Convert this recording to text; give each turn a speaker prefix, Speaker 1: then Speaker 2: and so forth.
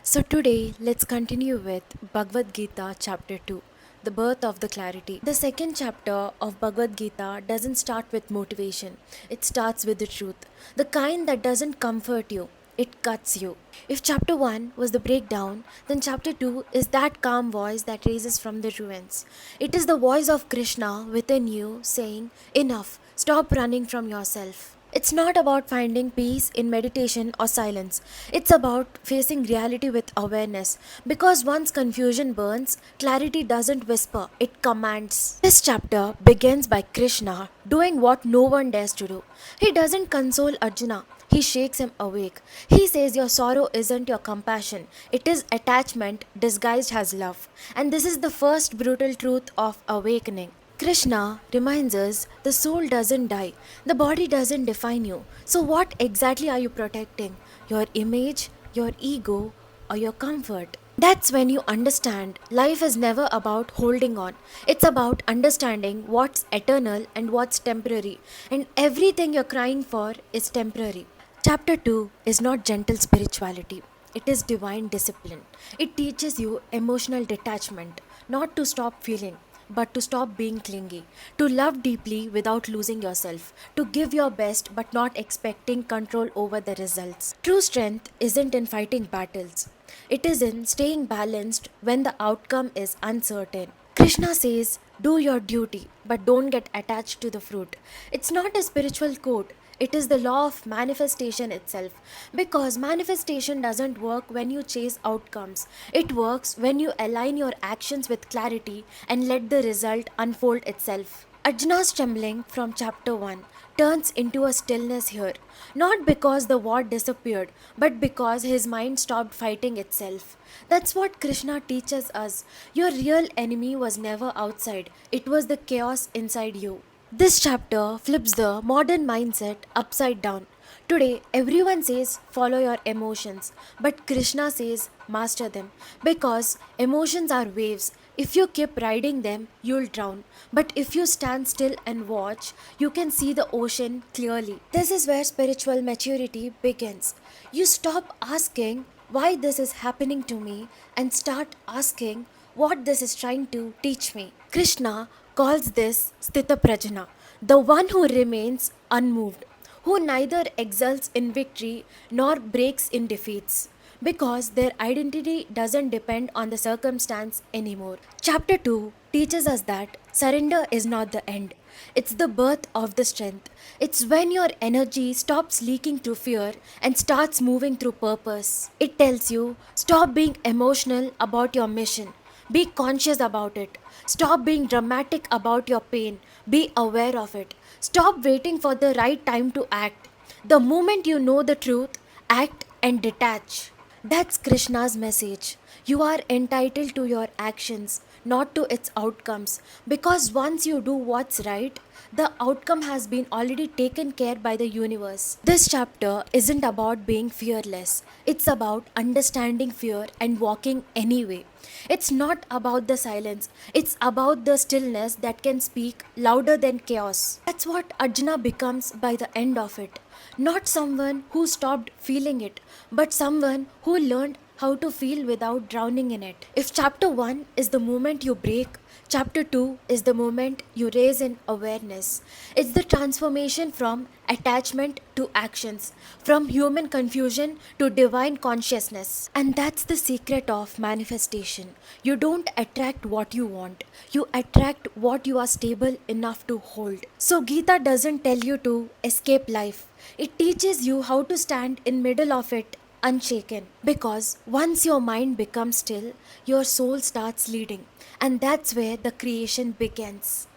Speaker 1: So today, let's continue with Bhagavad Gita chapter 2, the birth of the clarity. The second chapter of Bhagavad Gita doesn't start with motivation, it starts with the truth, the kind that doesn't comfort you. It cuts you. If chapter 1 was the breakdown, then chapter 2 is that calm voice that raises from the ruins. It is the voice of Krishna within you saying, "Enough, stop running from yourself." It's not about finding peace in meditation or silence. It's about facing reality with awareness. Because once confusion burns, clarity doesn't whisper, it commands. This chapter begins by Krishna doing what no one dares to do. He doesn't console Arjuna. He shakes him awake. He says your sorrow isn't your compassion, it is attachment disguised as love. And this is the first brutal truth of awakening. Krishna reminds us the soul doesn't die, the body doesn't define you. So, what exactly are you protecting? Your image, your ego, or your comfort? That's when you understand life is never about holding on. It's about understanding what's eternal and what's temporary. And everything you're crying for is temporary. Chapter 2 is not gentle spirituality, it is divine discipline. It teaches you emotional detachment, not to stop feeling, but to stop being clingy, to love deeply without losing yourself, to give your best but not expecting control over the results. True strength isn't in fighting battles, it is in staying balanced when the outcome is uncertain. Krishna says, "Do your duty, but don't get attached to the fruit." It's not a spiritual quote, it is the law of manifestation itself. Because manifestation doesn't work when you chase outcomes, it works when you align your actions with clarity and let the result unfold itself. Arjuna's trembling from chapter 1 turns into a stillness here, not because the war disappeared, but because his mind stopped fighting itself. That's what Krishna teaches us. Your real enemy was never outside, it was the chaos inside you. This chapter flips the modern mindset upside down. Today, everyone says follow your emotions, but Krishna says master them because emotions are waves. If you keep riding them, you'll drown. But if you stand still and watch, you can see the ocean clearly. This is where spiritual maturity begins. You stop asking why this is happening to me and start asking what this is trying to teach me. Krishna calls this Sthita Prajna, the one who remains unmoved, who neither exults in victory nor breaks in defeats, because their identity doesn't depend on the circumstance anymore. Chapter 2 teaches us that surrender is not the end, it's the birth of the strength. It's when your energy stops leaking through fear and starts moving through purpose. It tells you stop being emotional about your mission. Be conscious about it. Stop being dramatic about your pain. Be aware of it. Stop waiting for the right time to act. The moment you know the truth, act and detach. That's Krishna's message. You are entitled to your actions, not to its outcomes. Because once you do what's right, the outcome has been already taken care by the universe. This chapter isn't about being fearless, it's about understanding fear and walking anyway. It's not about the silence, it's about the stillness that can speak louder than chaos. That's what Arjuna becomes by the end of it. Not someone who stopped feeling it, but someone who learned how to feel without drowning in it. If chapter 1 is the moment you break, chapter 2 is the moment you raise in awareness. It's the transformation from attachment to actions, from human confusion to divine consciousness. And that's the secret of manifestation. You don't attract what you want, you attract what you are stable enough to hold. So Gita doesn't tell you to escape life. It teaches you how to stand in middle of it unshaken, because once your mind becomes still, your soul starts leading, and that's where the creation begins.